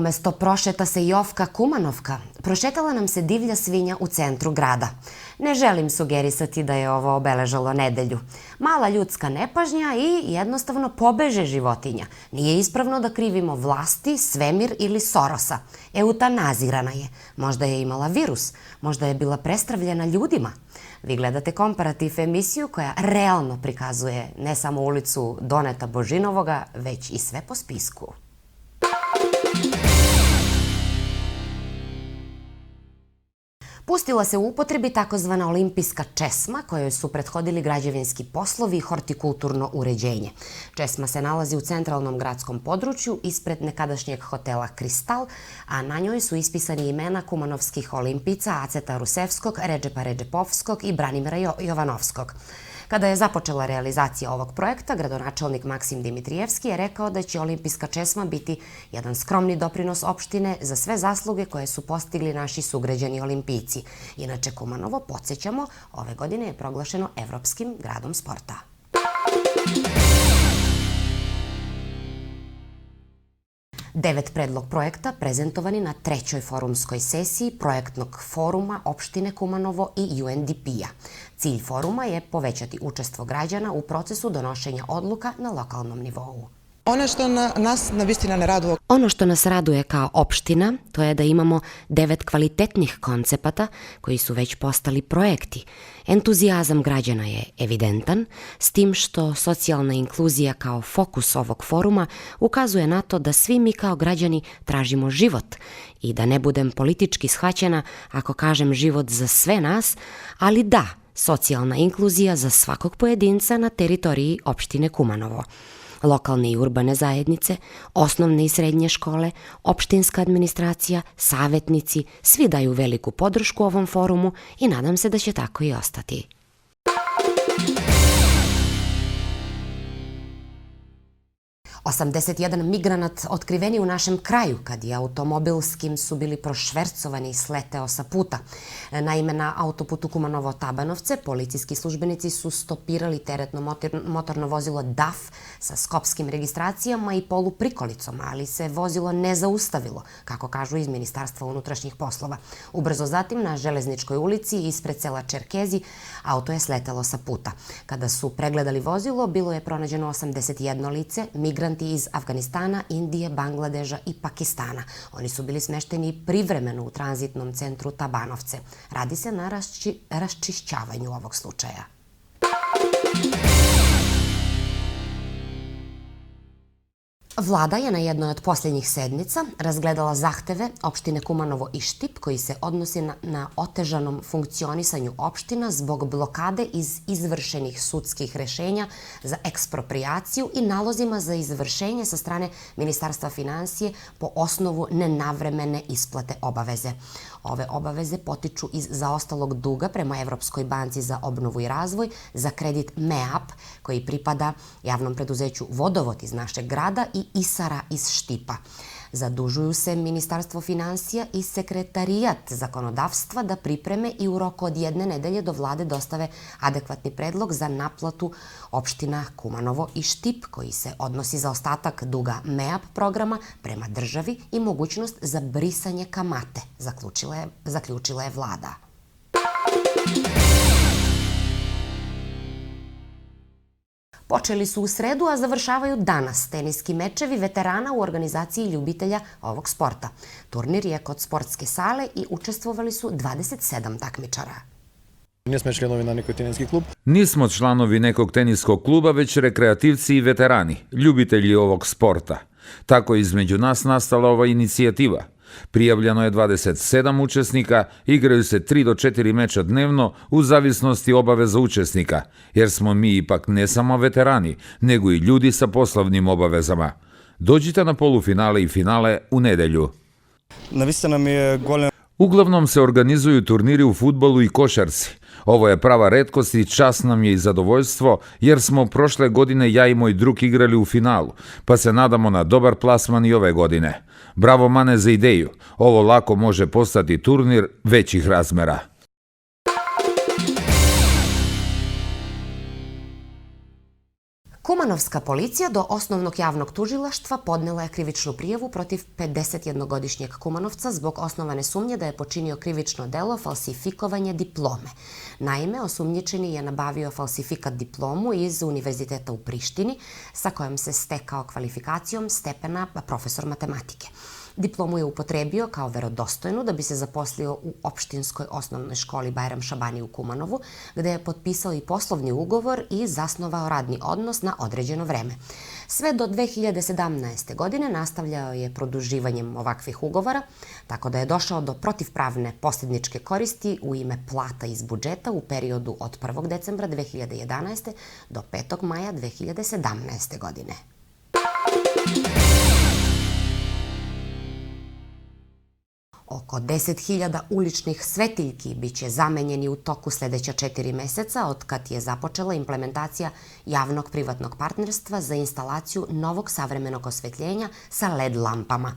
Umesto prošeta se Jovka Kumanovka, prošetala nam se divlja svinja u centru grada. Ne želim sugerisati da je ovo obeležalo nedelju. Mala ljudska nepažnja i jednostavno pobeže životinja. Nije ispravno da krivimo vlasti, svemir ili Sorosa. Eutanazirana je. Možda je imala virus. Možda je bila prestravljena ljudima. Vi gledate Komparativ emisiju koja realno prikazuje ne samo ulicu Doneta Božinovoga, već i sve po spisku. Pustila se u upotrebi takozvana olimpijska česma kojoj su prethodili građevinski poslovi i hortikulturno uređenje. Česma se nalazi u centralnom gradskom području ispred nekadašnjeg hotela Kristal, a na njoj su ispisani imena kumanovskih olimpijaca Aceta Rusevskog, Redžepa Redžepovskog i Branimira Jovanovskog. Kada je započela realizacija ovog projekta, gradonačelnik Maksim Dimitrijevski je rekao da će olimpijska česma biti jedan skromni doprinos opštine za sve zasluge koje su postigli naši sugrađani olimpijci. Inače, Kumanovo, podsjećamo, ove godine je proglašeno Evropskim gradom sporta. Devet predlog projekta prezentovani na trećoj forumskoj sesiji projektnog foruma opštine Kumanovo i UNDP-a. Cilj foruma je povećati učestvo građana u procesu donošenja odluka na lokalnom nivou. Ono što nas raduje kao opština, to je da imamo 9 kvalitetnih koncepata koji su već postali projekti. Entuzijazam građana je evidentan, s tim što socijalna inkluzija kao fokus ovog foruma ukazuje na to da svi mi kao građani tražimo život i da ne budem politički shvaćena ako kažem život za sve nas, ali da, socijalna inkluzija za svakog pojedinca na teritoriji opštine Kumanovo. Lokalne i urbane zajednice, osnovne i srednje škole, opštinska administracija, savetnici, svi daju veliku podršku ovom forumu i nadam se da će tako i ostati. Osamdeset jedan migranat otkriveni u našem kraju kad je automobilskim su bili prošvercovani i sleteo sa puta. Naime, na autoputu Kumanovo-Tabanovce policijski službenici su stopirali teretno motorno vozilo DAF sa skopskim registracijama i poluprikolicom, ali se vozilo ne zaustavilo, kako kažu iz Ministarstva unutrašnjih poslova. Ubrzo zatim na Železničkoj ulici ispred sela Čerkezi auto je sletelo sa puta. Kada su pregledali vozilo, bilo je pronađeno 81 lice, migranti iz Afganistana, Indije, Bangladeža i Pakistana. Oni su bili smešteni privremeno u tranzitnom centru Tabanovce. Radi se na raščišćavanju ovog slučaja. Vlada je na jednoj od posljednjih sednica razgledala zahteve opštine Kumanovo i Štip koji se odnosi na otežanom funkcionisanju opština zbog blokade iz izvršenih sudskih rešenja za eksproprijaciju i nalozima za izvršenje sa strane Ministarstva finansije po osnovu nenavremene isplate obaveze. Ove obaveze potiču iz zaostalog duga prema Evropskoj banci za obnovu i razvoj za kredit MEAP koji pripada javnom preduzeću Vodovod iz našeg grada i Isara iz Štipa. Zadužuju se Ministarstvo finansija i Sekretarijat zakonodavstva da pripreme i u roku od 1 nedelje do vlade dostave adekvatni predlog za naplatu opština Kumanovo i Štip koji se odnosi za ostatak duga MEAP programa prema državi i mogućnost za brisanje kamate, zaključila je vlada. Počeli su u sredu, a završavaju danas teniski mečevi veterana u organizaciji ljubitelja ovog sporta. Turnir je kod sportske sale i učestvovali su 27 takmičara. Nismo članovi na nekoj teniski klub. Nismo članovi nekog teniskog kluba, već rekreativci i veterani, ljubitelji ovog sporta. Tako je između nas nastala ova inicijativa. Prijavljeno je 27 učesnika, igraju se 3 do 4 meča dnevno u zavisnosti obaveza učesnika, jer smo mi ipak ne samo veterani, nego i ljudi sa poslovnim obavezama. Dođite na polufinale i finale u nedelju. Uglavnom se organizuju turniri u fudbalu i košarci. Ovo je prava retkost i čast nam je i zadovoljstvo, jer smo prošle godine ja i moj drug igrali u finalu, pa se nadamo na dobar plasman i ove godine. Bravo Mane za ideju, ovo lako može postati turnir većih razmera. Kumanovska policija do osnovnog javnog tužilaštva podnela je krivičnu prijavu protiv 51-godišnjeg Kumanovca zbog osnovane sumnje da je počinio krivično delo falsifikovanje diplome. Naime, osumnjičeni je nabavio falsifikat diplomu iz Univerziteta u Prištini, sa kojom se stekao kvalifikacijom stepena profesor matematike. Diplomu je upotrebio kao verodostojnu da bi se zaposlio u opštinskoj osnovnoj školi Bajram Šabani u Kumanovu, gde je potpisao i poslovni ugovor i zasnovao radni odnos na određeno vreme. Sve do 2017. godine nastavljao je produživanjem ovakvih ugovora, tako da je došao do protivpravne posljedničke koristi u ime plata iz budžeta u periodu od 1. decembra 2011. do 5. maja 2017. godine. Oko 10.000 uličnih svetiljki biće zamenjeni u toku sledeća 4 meseca od kad je započela implementacija javnog privatnog partnerstva za instalaciju novog savremenog osvetljenja sa LED lampama.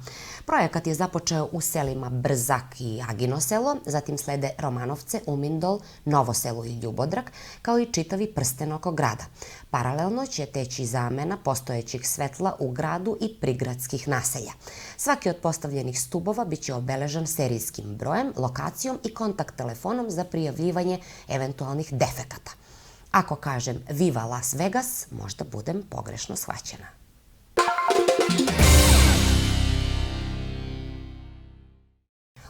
Projekat je započeo u selima Brzak i Agino selo, zatim slede Romanovce, Umindol, Novo selo i Ljubodrak, kao i čitavi prsten oko grada. Paralelno će teći zamena postojećih svetla u gradu i prigradskih naselja. Svaki od postavljenih stubova biće obeležen serijskim brojem, lokacijom i kontakt telefonom za prijavljivanje eventualnih defekata. Ako kažem Viva Las Vegas, možda budem pogrešno shvaćena.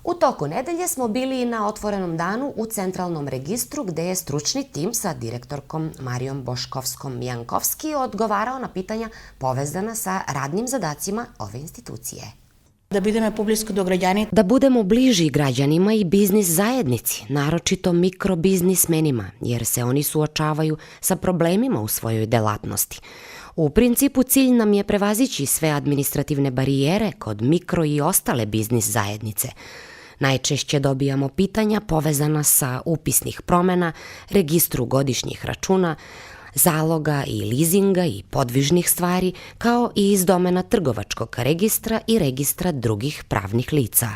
U toku nedelje smo bili na otvorenom danu u Centralnom registru gde je stručni tim sa direktorkom Marijom Boškovskom-Jankovski odgovarao na pitanja povezana sa radnim zadacima ove institucije. Da budemo bliži građanima i biznis zajednici, naročito mikrobiznismenima, jer se oni suočavaju sa problemima u svojoj delatnosti. U principu cilj nam je prevazići sve administrativne barijere kod mikro i ostale biznis zajednice. Najčešće dobijamo pitanja povezana sa upisnih promena, registru godišnjih računa, zaloga i lizinga i podvižnih stvari, kao i iz domena trgovačkog registra i registra drugih pravnih lica.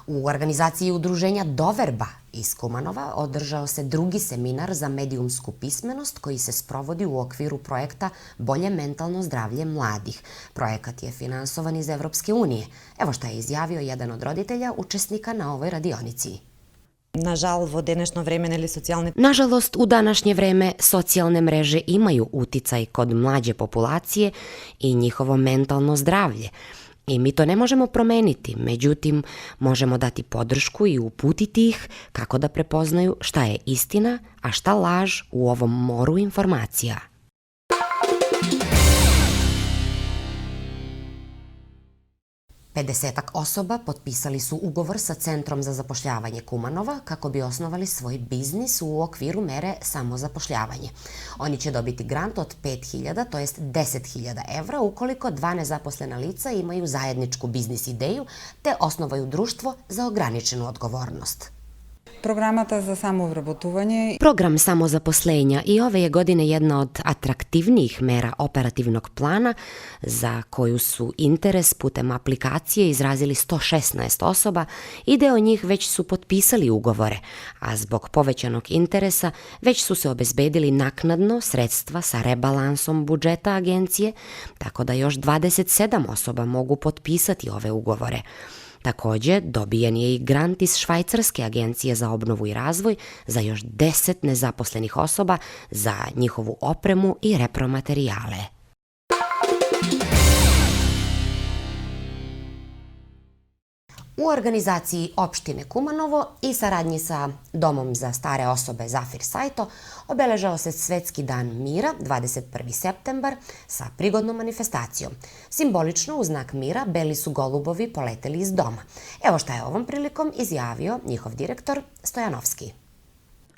U organizaciji udruženja Doverba iz Kumanova održao se drugi seminar za medijumsku pismenost koji se sprovodi u okviru projekta Bolje mentalno zdravlje mladih. Projekat je finansovan iz Evropske unije. Evo šta je izjavio jedan od roditelja učesnika na ovoj radionici. Nažalost, u današnje vreme socijalne mreže imaju uticaj kod mlađe populacije i njihovo mentalno zdravlje. I mi to ne možemo promeniti, međutim, možemo dati podršku i uputiti ih kako da prepoznaju šta je istina, a šta laž u ovom moru informacija. Pedesetak osoba potpisali su ugovor sa Centrom za zapošljavanje Kumanova kako bi osnovali svoj biznis u okviru mere samozapošljavanje. Oni će dobiti grant od 5.000, to jest 10.000 evra, ukoliko 2 nezaposlena lica imaju zajedničku biznis ideju te osnovaju društvo za ograničenu odgovornost. Program samozaposlenja i ove je godine jedna od atraktivnijih mera operativnog plana za koju su interes putem aplikacije izrazili 116 osoba i deo njih već su potpisali ugovore, a zbog povećanog interesa već su se obezbedili naknadno sredstva sa rebalansom budžeta agencije, tako da još 27 osoba mogu potpisati ove ugovore. Takođe, dobijen je i grant iz Švajcarske agencije za obnovu i razvoj za još 10 nezaposlenih osoba za njihovu opremu i repromaterijale. U organizaciji opštine Kumanovo i saradnji sa Domom za stare osobe Zafir Sajto obeležao se Svetski dan mira 21. septembar sa prigodnom manifestacijom. Simbolično u znak mira beli su golubovi poleteli iz doma. Evo šta je ovom prilikom izjavio njihov direktor Stojanovski.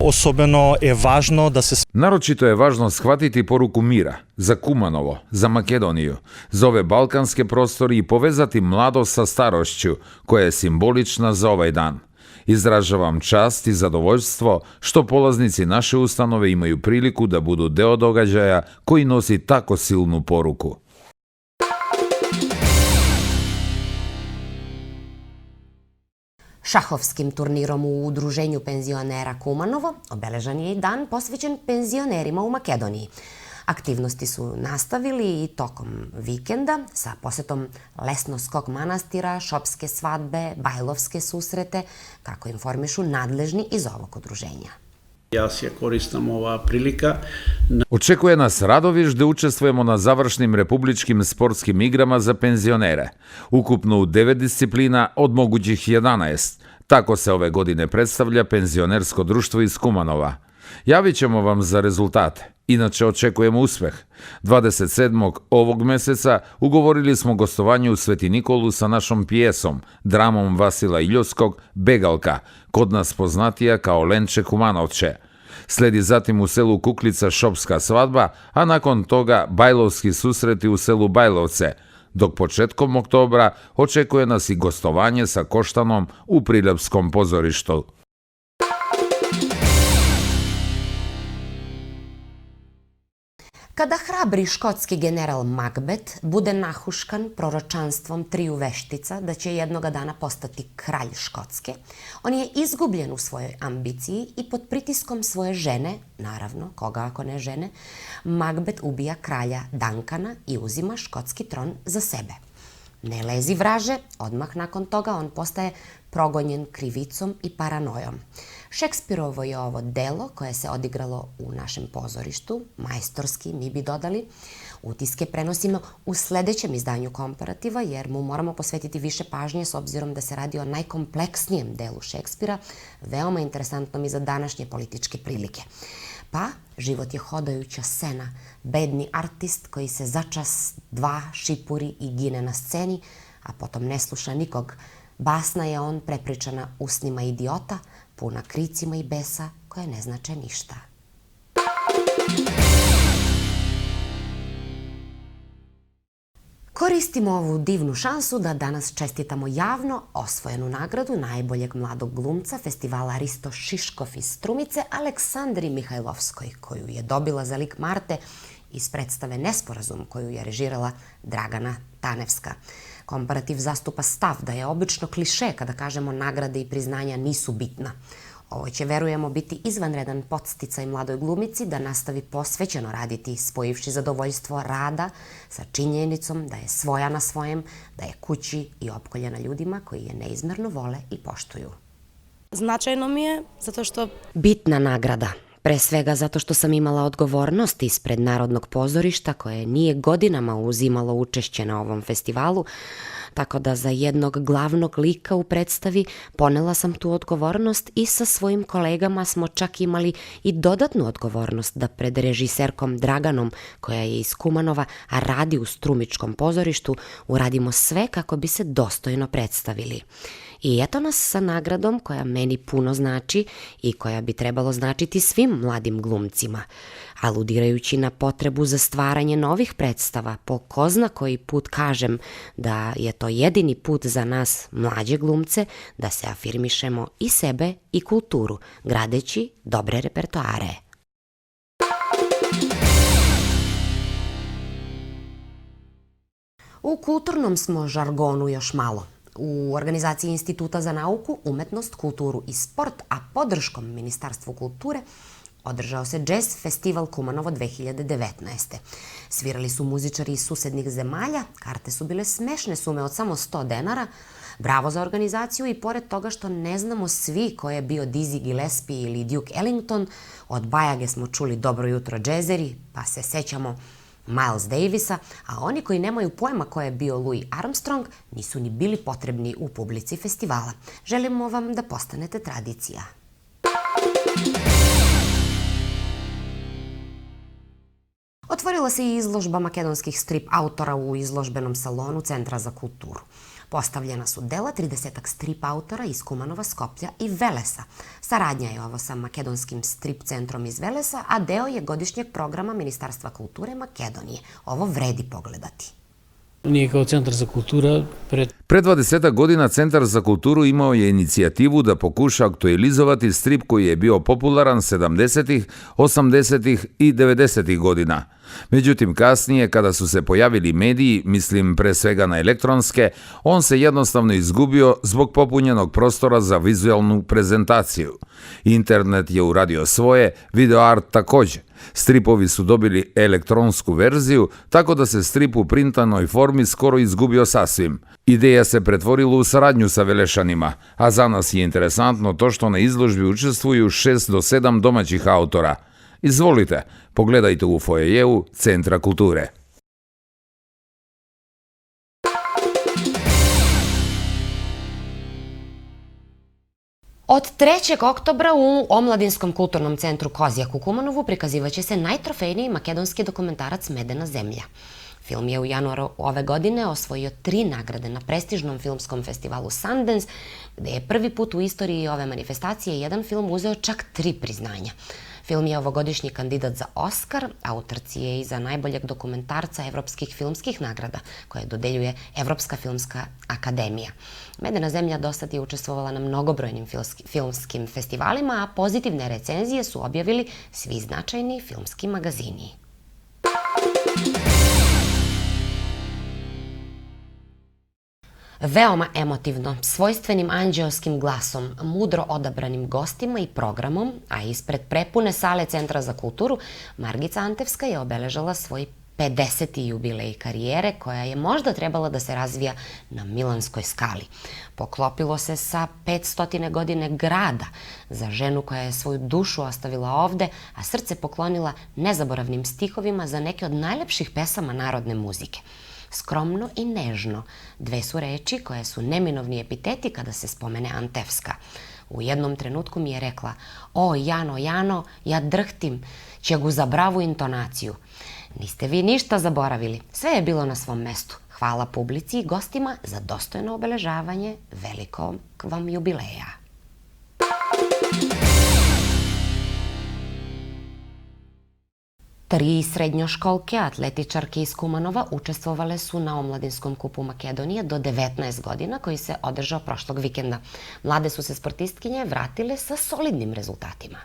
Особено е важно да се Naročito je važno shvatiti poruku mira za Kumanovo, za Makedoniju, za ove balkanske prostori i povezati mladost sa starošću koja je simbolična za ovaj dan. Izražavam čast i zadovoljstvo što polaznici naše ustanove imaju priliku da budu deo događaja koji nosi tako silnu poruku. Šahovskim turnirom u Udruženju penzionera Kumanovo obeležan je i dan posvećen penzionerima u Makedoniji. Aktivnosti su nastavili i tokom vikenda sa posetom Lesnovskog manastira, šopske svadbe, bajlovske susrete, kako informišu nadležni iz ovog udruženja. Јас ја користам оваа прилика. Očekuje nas Radoviš da učestvujemo na završnim republičkim sportskim igrama za penzionere, ukupno u 9 disciplina od mogućih 11. Tako se ove godine predstavlja penzionersko društvo iz Kumanova. Javit ćemo vam za rezultate, inače očekujemo uspeh. 27. ovog meseca ugovorili smo gostovanje u Sveti Nikolu sa našom pjesom, dramom Vasila Iljovskog, Begalka, kod nas poznatija kao Lenče Kumanovče. Sledi zatim u selu Kuklica šopska svadba, a nakon toga bajlovski susreti u selu Bajlovce, dok početkom oktobra očekuje nas i gostovanje sa Koštanom u Priljepskom pozorištu. Kada hrabri škotski general Macbeth bude nahuškan proročanstvom triju veštica da će jednoga dana postati kralj Škotske, on je izgubljen u svojoj ambiciji i pod pritiskom svoje žene, naravno, koga ako ne žene, Macbeth ubija kralja Duncana i uzima škotski tron za sebe. Ne lezi vraže, odmah nakon toga on postaje progonjen krivicom i paranojom. Šekspirovo je ovo delo koje se odigralo u našem pozorištu, majstorski, mi bi dodali. Utiske prenosimo u sledećem izdanju Komparativa, jer mu moramo posvetiti više pažnje s obzirom da se radi o najkompleksnijem delu Šekspira, veoma interesantnom i za današnje političke prilike. Pa, život je hodajuća scena, bedni artist koji se začas dva šipuri i gine na sceni, a potom ne sluša nikog. Basna je on prepričana usnima idiota, puna kricima i besa koje ne znače ništa. Koristimo ovu divnu šansu da danas čestitamo javno osvojenu nagradu najboljeg mladog glumca festivala Risto Šiškov iz Strumice Aleksandri Mihajlovskoj, koju je dobila za lik Marte iz predstave Nesporazum koju je režirala Dragana Tanevska. Komparativ zastupa stav da je obično kliše kada kažemo nagrade i priznanja nisu bitna. Ovo će, verujemo, biti izvanredan podsticaj mladoj glumici da nastavi posvećeno raditi, spojivši zadovoljstvo rada sa činjenicom da je svoja na svojem, da je kući i opkoljena ljudima koji je neizmerno vole i poštuju. Značajno mi je, zato što... Bitna nagrada. Pre svega zato što sam imala odgovornost ispred Narodnog pozorišta koje nije godinama uzimalo učešće na ovom festivalu, tako da za jednog glavnog lika u predstavi ponela sam tu odgovornost i sa svojim kolegama smo čak imali i dodatnu odgovornost da pred režiserkom Draganom, koja je iz Kumanova, a radi u Strumičkom pozorištu, uradimo sve kako bi se dostojno predstavili. I eto nas sa nagradom koja meni puno znači i koja bi trebalo značiti svim mladim glumcima. Aludirajući na potrebu za stvaranje novih predstava, po ko zna koji put kažem da je to jedini put za nas, mlađe glumce, da se afirmišemo i sebe i kulturu, gradeći dobre repertoare. U kulturnom smo žargonu još malo. U organizaciji Instituta za nauku, umetnost, kulturu i sport, a podrškom Ministarstvu kulture, održao se Jazz Festival Kumanovo 2019. Svirali su muzičari iz susednih zemalja, karte su bile smešne sume od samo 100 denara. Bravo za organizaciju i pored toga što ne znamo svi ko je bio Dizzy Gillespie ili Duke Ellington, od Bajage smo čuli Dobro jutro džezeri, pa se sećamo Miles Davisa, a oni koji nemaju pojma ko je bio Louis Armstrong nisu ni bili potrebni u publici festivala. Želimo vam da postanete tradicija. Otvorila se i izložba makedonskih strip autora u izložbenom salonu Centra za kulturu. Postavljena su dela 30 strip autora iz Kumanova, Skoplja i Velesa. Saradnja je ovo sa makedonskim strip centrom iz Velesa, a deo je godišnjeg programa Ministarstva kulture Makedonije. Ovo vredi pogledati. Ние kao Centar za kultura Pre 20 godina Centar za kulturu imao je inicijativu da pokuša aktualizovati strip koji je bio popularan 70-ih, 80-ih i 90-ih godina. Međutim, kasnije, kada su se pojavili mediji, mislim pre svega na elektronske, on se jednostavno izgubio zbog popunjenog prostora za vizualnu prezentaciju. Internet je uradio svoje, videoart takođe. Stripovi su dobili elektronsku verziju, tako da se strip u printanoj formi skoro izgubio sasvim. Ideja se pretvorila u saradnju sa Velešanima, a za nas je interesantno to što na izložbi učestvuju 6 do 7 domaćih autora. Izvolite, pogledajte u fojejevu Centra kulture. Od 3. oktobra u Omladinskom kulturnom centru Kozjak u Kumanovu prikazivaće se najtrofejniji makedonski dokumentarac Medena zemlja. Film je u januaru ove godine osvojio 3 nagrade na prestižnom filmskom festivalu Sundance, gde je prvi put u istoriji ove manifestacije jedan film uzeo čak 3 priznanja. Film je ovogodišnji kandidat za Oskar, a u trci je i za najboljeg dokumentarca evropskih filmskih nagrada, koje dodeljuje Evropska filmska akademija. Medena zemlja dosad je učestvovala na mnogobrojnim filmskim festivalima, a pozitivne recenzije su objavili svi značajni filmski magazini. Veoma emotivno, svojstvenim anđeoskim glasom, mudro odabranim gostima i programom, a ispred prepune sale Centra za kulturu, Margica Antevska je obeležala svoj 50. jubilej karijere, koja je možda trebala da se razvija na Milanskoj skali. Poklopilo se sa 500 godine grada za ženu koja je svoju dušu ostavila ovde, a srce poklonila nezaboravnim stihovima za neke od najlepših pesama narodne muzike. Skromno i nežno, 2 su reči koje su neminovni epiteti kada se spomene Antevska. U jednom trenutku mi je rekla: "O, Jano, Jano, ja drhtim, ćegu za bravu intonaciju." Niste vi ništa zaboravili, sve je bilo na svom mestu. Hvala publici i gostima za dostojno obeležavanje velikog vam jubileja. Tri srednjoškolke atletičarke iz Kumanova učestvovale su na Omladinskom kupu Makedonije do 19 godina, koji se održao prošlog vikenda. Mlade su se sportistkinje vratile sa solidnim rezultatima.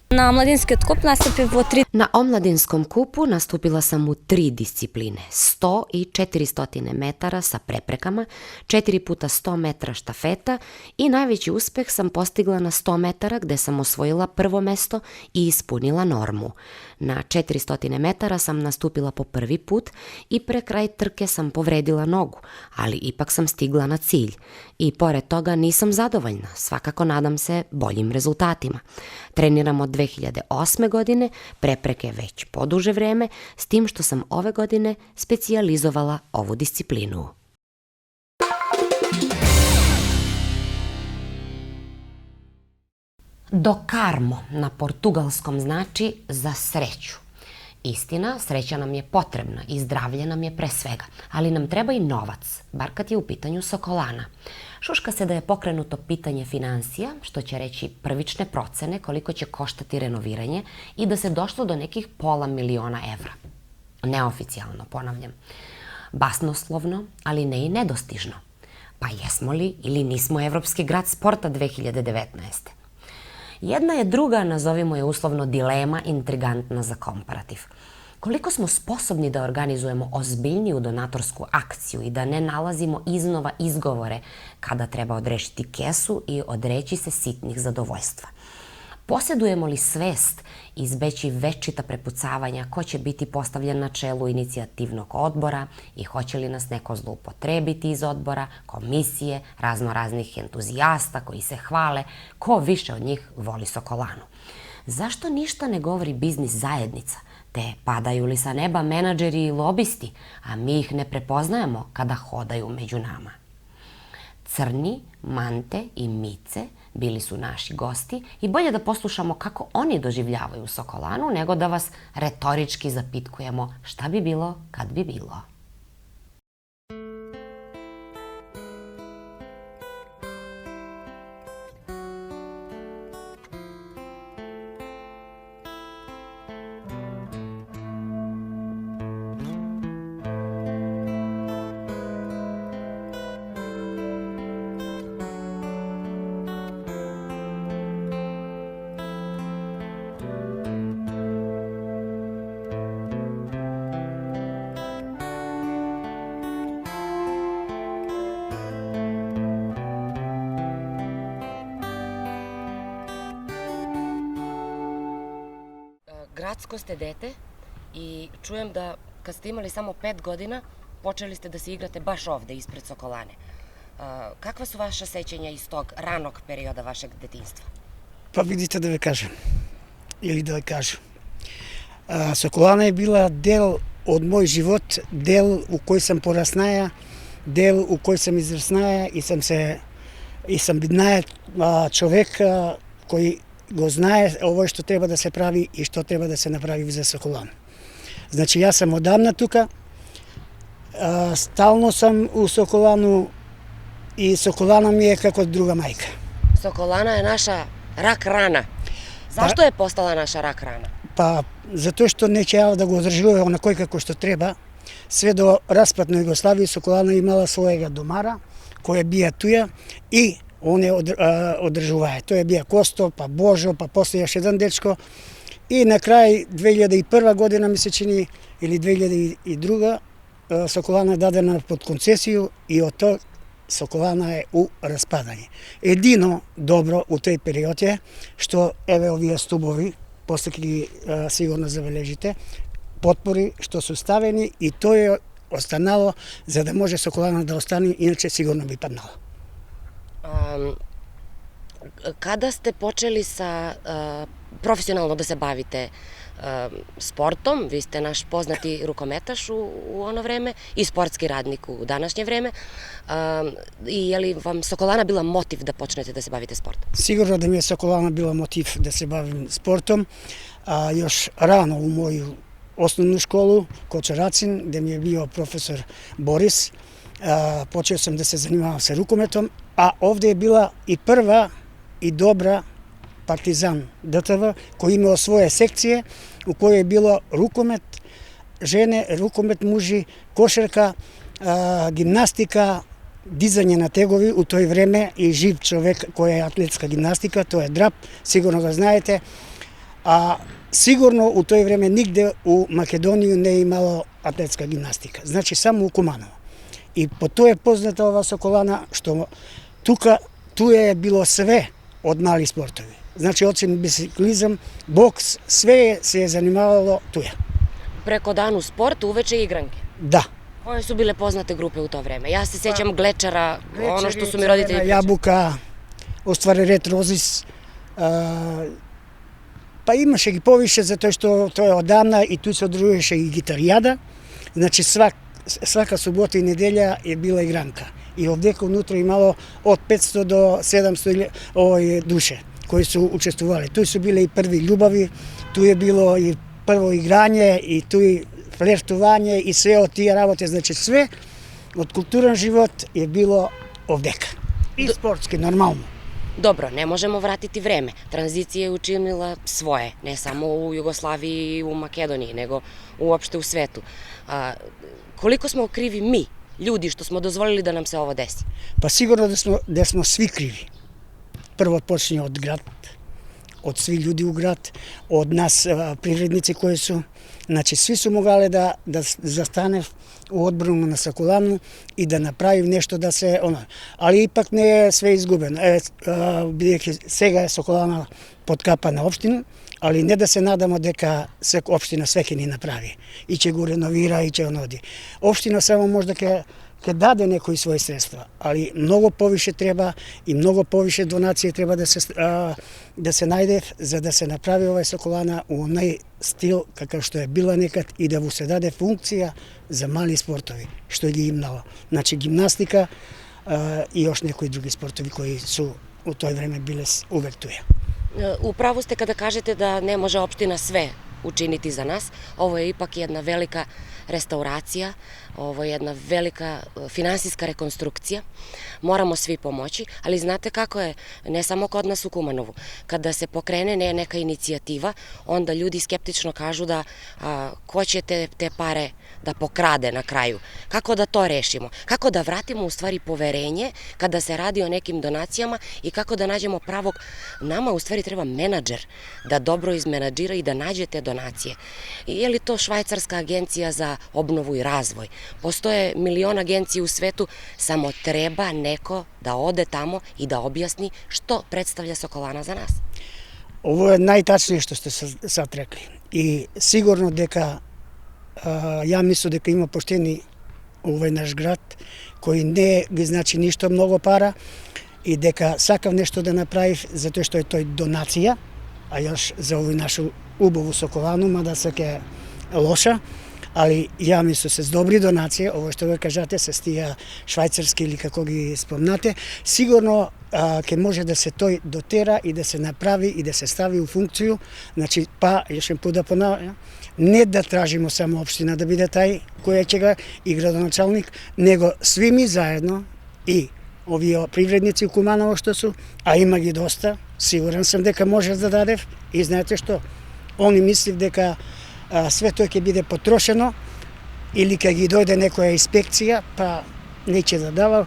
Na Omladinski kup nastupilo 3. Na Omladinskom kupu nastupila sam u 3 discipline, 100 i 400 metara sa preprekama, 4 puta 100 metara štafeta i najveći uspeh sam postigla na 100 metara gde sam osvojila prvo mesto i ispunila normu. Na 400 metara sam nastupila po prvi put i pre kraj trke sam povredila nogu, ali ipak sam stigla na cilj. I pored toga nisam zadovoljna, svakako nadam se boljim rezultatima. Treniram od 2008. godine, prepreke već poduže vreme, s tim što sam ove godine specijalizovala ovu disciplinu. Do Carmo na portugalskom znači za sreću. Istina, sreća nam je potrebna i zdravlje nam je pre svega, ali nam treba i novac, bar kad je u pitanju Sokolana. Šuška se da je pokrenuto pitanje finansija, što će reći prvične procene koliko će koštati renoviranje i da se došlo do nekih $500.000 evra. Neoficijalno, ponavljam. Basnoslovno, ali ne i nedostižno. Pa jesmo li ili nismo Evropski grad sporta 2019. Jedna je druga, nazovimo je uslovno, dilema intrigantna za komparativ. Koliko smo sposobni da organizujemo ozbiljniju donatorsku akciju i da ne nalazimo iznova izgovore kada treba odrešiti kesu i odreći se sitnih zadovoljstva? Posjedujemo li svest izbeći večita prepucavanja ko će biti postavljen na čelu inicijativnog odbora i hoće li nas neko zloupotrebiti iz odbora, komisije, raznih entuzijasta koji se hvale ko više od njih voli Sokolanu? Zašto ništa ne govori biznis zajednica, te padaju li sa neba menadžeri i lobisti, a mi ih ne prepoznajemo kada hodaju među nama? Crni, Mante i Mice bili su naši gosti i bolje da poslušamo kako oni doživljavaju Sokolanu nego da vas retorički zapitkujemo šta bi bilo kad bi bilo. gradsko ste dete i čujem da kad ste imali samo 5 godina počeli ste da se igrate baš ovde ispred Sokolane. Kakva su vaša sećanja iz tog ranog perioda vašeg detinjstva? Pa vidite da ви кажem, или да ви кажа. Соколана е била дел од мој живот, дел у кој сам пораснаја, дел у кој сам израснаја и сам биднаја човек кој го знае ово што треба да се прави и што треба да се направи за Соколана. Значи, јас сам одамна тука, стално сам у Соколану и Соколана ми е како друга мајка. Sokolana je naša rak rana. Zašto je postala naša rak rana? Па, затоа што не чеала да го одржува онакој како што треба. Све до распад на Југославија Соколана имала својега домара, која бија туја и он е одржувае. Тој бија Косто, па Божо, па после јаш еден дечко. И на крај 2001 година ми се чини, или 2002, Соколана е дадена под концесију и од тоа Соколана е у распадање. Едино добро у тој период е што еве овие стубови, после ќе ги сигурно забележите, потпори што су ставени и тоа е останало за да може Соколана да остане, иначе сигурно би паднала. Kada ste počeli profesionalno da se bavite sportom, vi ste naš poznati rukometaš u ono vreme i sportski radnik u današnje vreme, i je li vam Sokolana bila motiv da počnete da se bavite sportom? Сигурно да ми е Соколана била мотив да се бавим спортом. Још рано у моју основну школу, Кочарацин, где ми е био професор Борис, почeo sam da se занимавам sa рукометом, а овде е била и прва и добра Партизан ДТВ, кој имao своја секција, у кој е било рукомет жене, рукомет мужи, кошарка, гимнастика, дизање на тегови у тој време и жив човек кој е атлетска гимнастика, тоа е драп, сигурно го знаете. Сигурно у тој време нигде у Македонија не е имало атлетска гимнастика, значи само у Куманово. И по тоа е позната ова Соколана, што туја е било све од мали спортови. Значи, осим бисиклизам, бокс, све се е занимавало туја. Preko danu sport, uveče igranke. Да. Koje su bile poznate grupe u to vreme? Ja se sjećam Glečara, ono što su mi roditelji pričali. Јабука, оствари Ред Розис. Па имаше ги повише, затоа што тоа е одамна и ту се одржуваше и гитаријада. Значи, свака субота и неделја е била игранка. И овдека внутре имало од 500 до 700 душе кои су учествували. Туј су биле и први љубави, туј е било и прво играње, и туј флиртување и све од тие работи. Значи све од културен живот е било овдека. И спортски, нормално. Dobro, ne možemo vratiti vreme. Tranzicija je učinila svoje, ne samo u Jugoslaviji i u Makedoniji, nego uopšte u svetu. Koliko smo krivi mi, ljudi, što smo dozvolili da nam se ovo desi? Pa sigurno da smo svi krivi. Prvo počinje od grad, od svi ljudi u grad, od nas privrednici koji su, znači svi su mogli da zastane u odbranu na Sokolanu i da napravi nešto da se ali ipak ne je sve izgubeno. Сега je Sokolana подкапана општина, ali ne da se nadamo дека општина све ќе ни направи и ќе го реновира и ќе оноди. Општина само може ќе даде некои своји средства, али многу повише треба и многу повише донации треба да се најде за да се направи овај Соколана у онај стил какав што е била некад и да му се даде функција за мали спортови, што ги имало. Значи гимнастика и још некои други спортови кои су у тој време биле увек туја. Upravo ste kada kažete da ne može opština sve učiniti za nas. Ovo je ipak jedna velika restauracija, ovo je jedna velika finansijska rekonstrukcija. Moramo svi pomoći, ali znate kako je, ne samo kod nas u Kumanovu. Kada se pokrene neka inicijativa, onda ljudi skeptično kažu da ko će te pare da pokrade na kraju. Kako da to rešimo? Kako da vratimo u stvari poverenje kada se radi o nekim donacijama i kako da nađemo pravog... Nama u stvari treba menadžer da dobro izmenadžira i da nađe te donacije. Je li to švajcarska agencija za obnovu i razvoj? Postoje milion agencija u svetu, samo treba neko da ode tamo i da objasni što predstavlja Sokolana za nas. Ovo je najtačnije što ste sad rekli. и сигурно дека ја мислам дека има поштени овој наш град кој не ги значи ништо многу пара и дека сакав нешто да направив затоа што е тој донација, а јаш за овој нашу убаво Соколану, мада се ке лоша, али ја мислам се с добри донации, ово што го кажате, се тие швајцарски или како ги спомнате, сигурно ќе може да се тој дотера и да се направи и да се стави у функцију, значи па јашен пут да понавljam, не да тражимо само општина да биде тај кој ќе го и градоначалник, него сви ми заедно и овие привредници у Куманово што су, а има ги доста, сигурен сум дека може да дадев и знаете што, они мислив дека све тоа ќе биде потрошено или ќе ги дојде некоја инспекција, па неќе да давал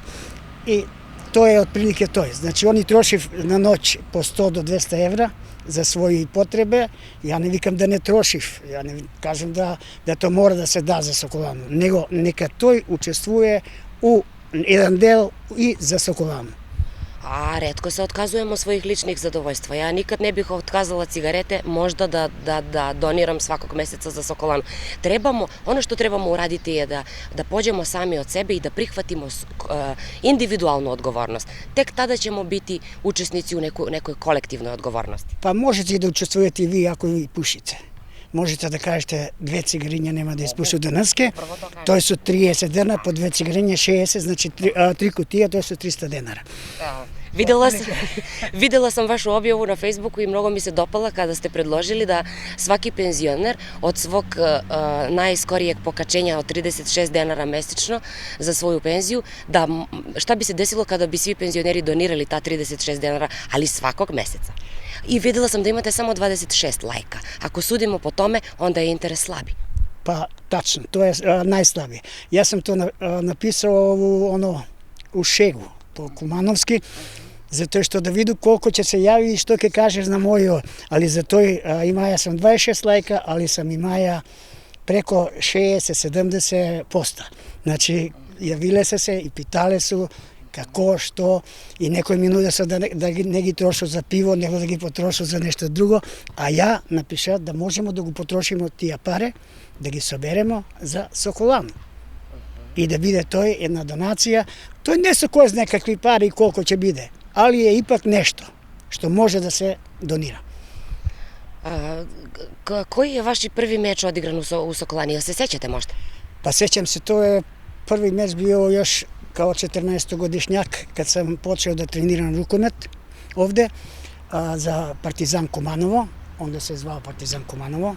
и тоа е отприлike тој. Значи, они трошив на ноќ по 100 до 200 евра за своји потребе. Ја не викам да не трошив, ја не кажам да тоа мора да се да за Соколану, него нека тој учествуе у еден дел и за Соколану. А ретко се отказувам од својих личних задоволства. Ја никад не бих отказала цигарете, можда да донирам сваког месеца за Соколану. Оно што требамо урадити е да поđemo сами од себе и да прихватимо индивидуалну одговорност. Тек тада ćemo biti учесници у некој колективној одговорности. Па можете и да учествувате и ви ако ви пушите. Можете да кажете 2 цигариња нема да испушу денаске, тоа се 30 дена, по 2 цигариња 60, значи 3 кутија, тоа се 300 денара. Видела сам вашу објаву на Фейсбуку и многу ми се допала када сте предложили да сваки пензионер од свог најскоријeg покачења од 36 денара месечно за своју пензију, шта би се десило када би сви пензионери донирали та 36 денара, али сваког месеца. И видела сам да имате само 26 лајка. Ако судимо по томе, онда е интерес слаби. Па, тачно, тоа е најслабije. Јас сам то написал у шегу, по кумановски, затоа што да виду колку ќе се јави и што ќе кажеш на мојо, али за тој имаја сам 26 лајка, али сам имаја преко 60-70%. Значи, јавиле се и питале су како, што, и некој минуде се да не ги трошу за пиво, него да ги потрошу за нешто друго, а ја напишав да можемо да го потрошимо тие паре, да ги соберемо за Соколану. И да биде тој една донација. Тој не се кој знае какви пари и колку ќе биде, али е ипак нешто што може да се донира. Кој е ваши први меч одигран у Соколани? Се сеќате можда? Па сеќам се, тоа е први меч био још као 14-годишњак, кад сам почел да тренирам рукомет овде за Партизан Куманово, онда се звал Партизан Куманово,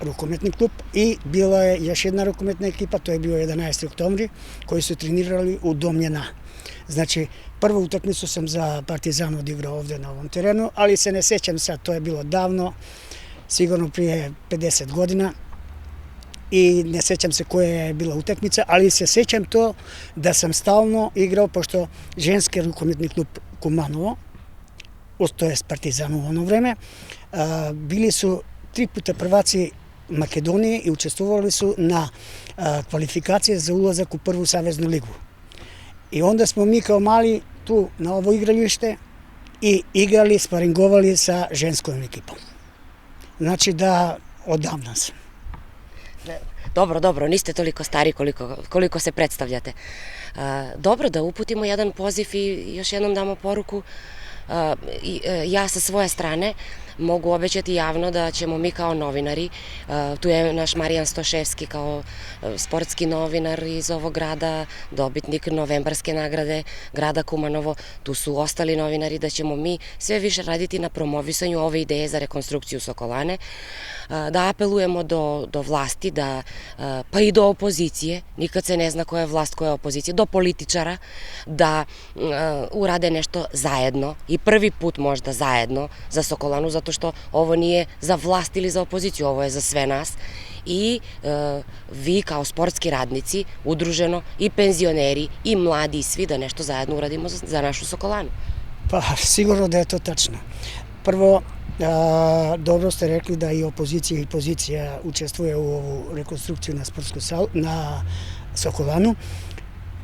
рукометни клуб, и била е јаш една рукометна екипа, тоа е било 11 октомври, кои се тренирали у Домљена. Значи, прва утакмица сам за Партизан одиграл овде на овом терену, али се не сеќам сега, тоа е било давно, сигурно прije 50 година, и не сеќам се која е била утакмица, али се сеќам тоа да сам стално играл, пошто женски рукометни клуб Куманово, тоа е Партизан во оно време, били су 3 пута прваци Македонија и учествували су на квалификација за улазак у прву савезну лигу. И онда смо ми као мали ту на ово игралиште и играли, спаринговали са женском екипом. Значи да одамна сум. Добро, нисте толико стари колико се представљате. Добро, да упутимо еден позив и још едном дамо поруку. Ја со своја стране могу обеќати јавно да ćemo ми као новинари, tu je naš Marijan Stoševski kao sportski novinar iz ovog grada, dobitnik novembarske nagrade grada Kumanovo, tu su ostali novinari, da ćemo mi sve više raditi na promovisanju ove ideje za rekonstrukciju Sokolane, da apelujemo do vlasti, pa i do opozicije, nikad se ne zna koja je vlast, koja je opozicija, do političara, da urade nešto zajedno i prvi put možda zajedno za Sokolanu, zato što ovo nije za vlast ili za opoziciju, ovo je za sve nas. I vi kao sportski radnici, udruženo, i penzioneri, i mladi, i svi da nešto zajedno uradimo za našu Sokolanu. Pa sigurno da je to tačno. Prvo, dobro ste rekli da i opozicija i pozicija učestvuje u ovu rekonstrukciju na sportsku salu, na Sokolanu.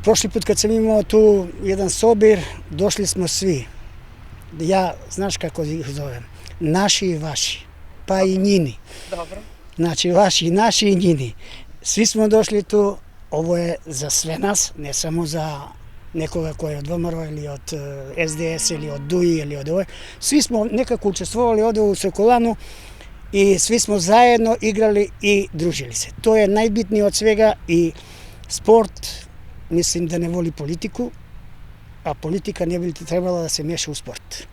Prošli put kad sam imao tu jedan sobir, došli smo svi. Ja, znaš kako ih zovem, naši i vaši, pa i njini. Dobro. znači vaši i naši i njini. Svi smo došli tu, ovo je za sve nas, ne samo za nekoga koji je od VMRO ili od SDS ili od DUI ili od ove. Svi smo nekako učestvovali ovde u Sokolanu i svi smo zajedno igrali i družili se. To je najbitnije od svega i sport, mislim da ne voli politiku, a politika ne bi trebala da se meša u sport.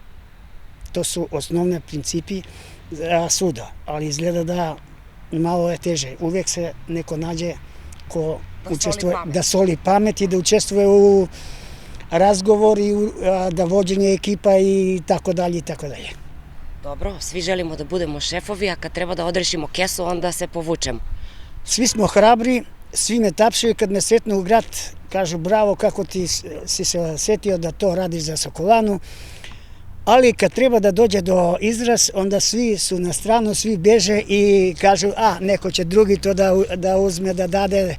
To su osnovne principi suda, ali izgleda da malo je teže. Uvek se neko nađe ko učestvuje, da soli pamet i da učestvuje u razgovor i da vođenje ekipa i tako dalje i tako dalje. Dobro, svi želimo da budemo šefovi, a kad treba da odrešimo kesu, onda se povučemo. Svi smo hrabri, svi me tapšaju kad me sretnu u grad, kažu bravo kako ti si se setio da to radiš za Sokolanu, ali kad treba da dođe do izraz, onda svi su na stranu, svi beže i kažu neko će drugi to da uzme, da dade,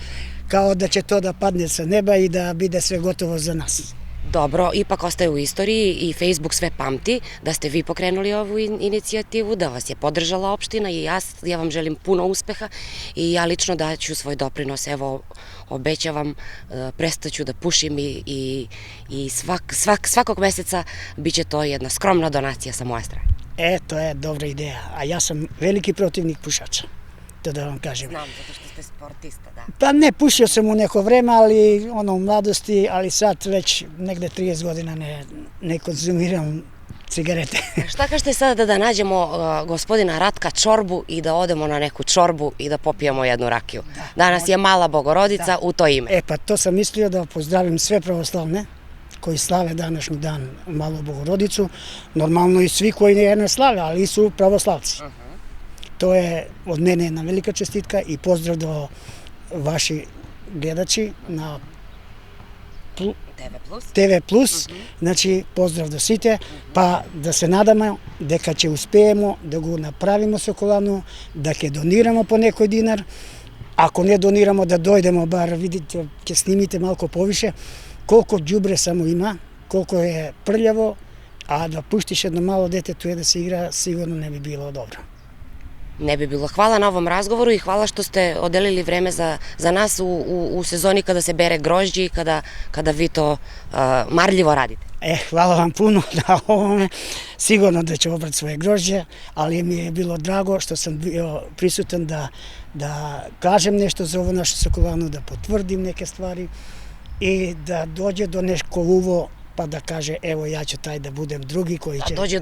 kao da će to da padne sa neba i da bude sve gotovo za nas. Dobro, ipak ostaje u istoriji i Facebook sve pamti da ste vi pokrenuli ovu inicijativu, da vas je podržala opština i ja vam želim puno uspeha i ja lično daću svoj doprinos, evo obećavam, prestaću da pušim i svakog meseca bit će to jedna skromna donacija sa moje strane. To je dobra ideja, a ja sam veliki protivnik pušača, to da vam kažem. Znam, zato što ste sportista, da. Pa ne, pušio sam u neko vreme, ali u mladosti, ali sad već negde 30 godina ne konzumiram cigarete. Šta kažete sada da nađemo gospodina Ratka Čorbu i da odemo na neku čorbu i da popijemo jednu rakiju? Danas je Mala Bogorodica u to ime. Pa to sam mislio da pozdravim sve pravoslavne koji slave današnji dan Malu Bogorodicu, normalno i svi koji ne slave, ali su pravoslavci. To je od mene jedna velika čestitka i pozdrav do vaši gledači na TV Plus, znači pozdrav do svite, pa da se nadamo da kad će uspejemo da go napravimo Sokolanu, da ke doniramo po nekoj dinar, ako ne doniramo da dojdemo, bar vidite, ke snimite malko poviše, koliko đubre samo ima, koliko je prljavo, a da puštiš jedno malo dete tu je da se igra, sigurno ne bi bilo dobro. Ne bi bilo. Hvala na ovom razgovoru i hvala što ste odelili vreme za nas u sezoni kada se bere grožđe i kada vi to marljivo radite. Hvala vam puno na ovome. Sigurno da ću obrati svoje grožđe, ali mi je bilo drago što sam bio prisutan da kažem nešto za ovo našu Sokolanu, da potvrdim neke stvari i da dođe do neko uvo pa da kaže evo ja ću taj da budem drugi koji će... Da dođe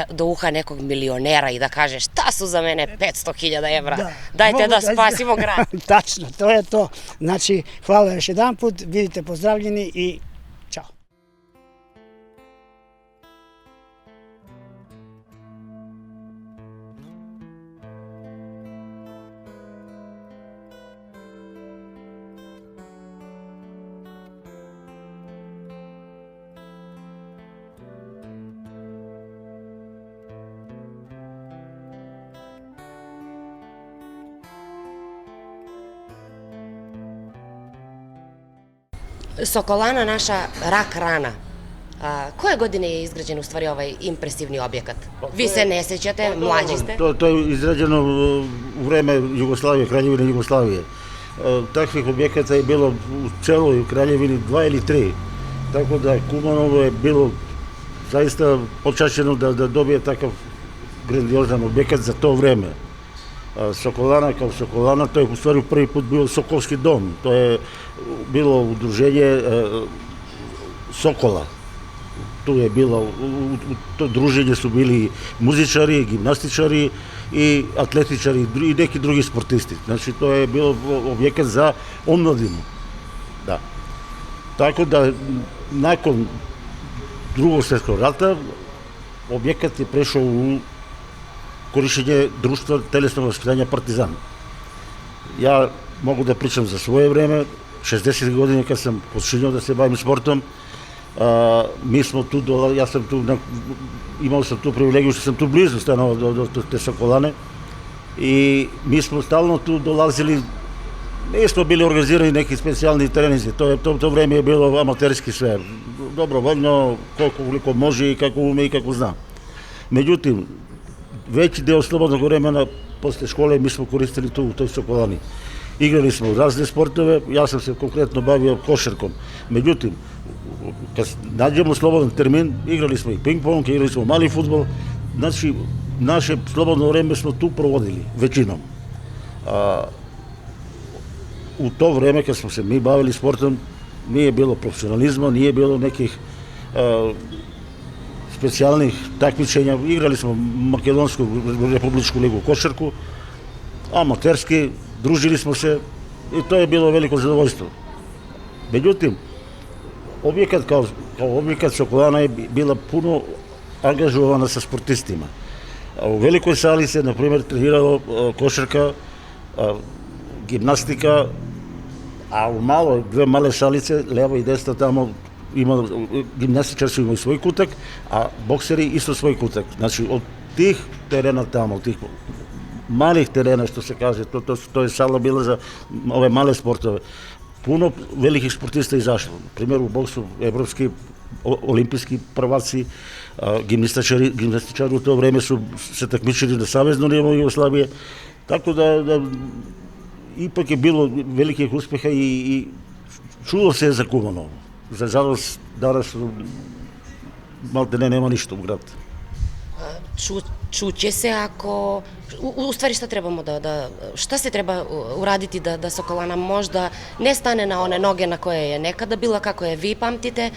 do uha nekog milionera i da kaže šta su za mene 500.000 evra, dajte da spasimo grad. Tačno, to je to. Znači, hvala još jedan put, vidite pozdravljeni i čao. Sokolana, naša rak rana. Koje godine je izgrađen u stvari ovaj impresivni objekat? Vi se ne sećate, mlađi ste? To je izrađeno u vreme Jugoslavije, Kraljevine Jugoslavije. Takvih objekata je bilo u celoj Kraljevini 2 ili 3. Tako da Kumanovo je bilo zaista počašćeno da dobije takav grandiozan objekat za to vreme. Sokolana kao Sokolana, to je u stvari prvi put bio Sokolski dom. To je bilo udruženje Sokola. Tu je bilo, u to druženje su bili muzičari, gimnastičari i atletičari i neki drugi sportisti. Znači, to je bilo objekat za omladinu. Da. Tako da, nakon Drugog svjetskog rata, objekat je prešao u korišćenje društva telesnog vaspitanja Partizan. Ja mogu da pričam za svoje vreme, 60 godine kad sam počinio da se bavim sportom, mi smo tu, imao sam tu privilegiju što sam tu blizu stanovao do te Sokolane i mi smo stalno tu dolazili, nismo bili organizirani neki specijalni treninzi, to vreme je bilo amaterski sve, dobrovoljno, koliko može i kako ume i kako zna. Međutim, veći deo slobodnog vremena posle škole mi smo koristili tu u toj Sokolani. Igrali smo razne sportove, ja sam se konkretno bavio košarkom. Međutim, kad nađemo slobodan termin, igrali smo i ping-pong, igrali smo mali fudbal, znači naše slobodno vreme smo tu provodili, većinom. U to vreme kad smo se mi bavili sportom, nije bilo profesionalizma, nije bilo nekih specijalnih takmičenja. Igrali smo Makedonsku republičku ligu košarku, amaterski, družili smo se i to je bilo veliko zadovoljstvo. Međutim, objekat kao objekat Sokolana je bila puno angažovana sa sportistima. U velikoj sali se, na primjer, treniralo košarka, gimnastika, a u dve male salice, leva i desna, tamo gimnastičari su imali svoj kutak, a bokseri isto svoj kutak. Znači, od tih terena tamo, od tih malih terena, što se kaže, to je sala bila za ove male sportove. Puno velikih sportista izašlo. Na primjer, u boksu evropski, olimpijski prvaci, gimnastičari u to vreme su se takmičili na saveznom nivou Jugoslavije, tako da ipak je bilo velikih uspeha i čulo se za Kumanovo. Za žalost, danas malte ne, nema ništa u gradu. Čuće se ako... U stvari šta se treba uraditi da Sokolana možda ne stane na one noge na koje je nekada bila, kako je vi pamtite?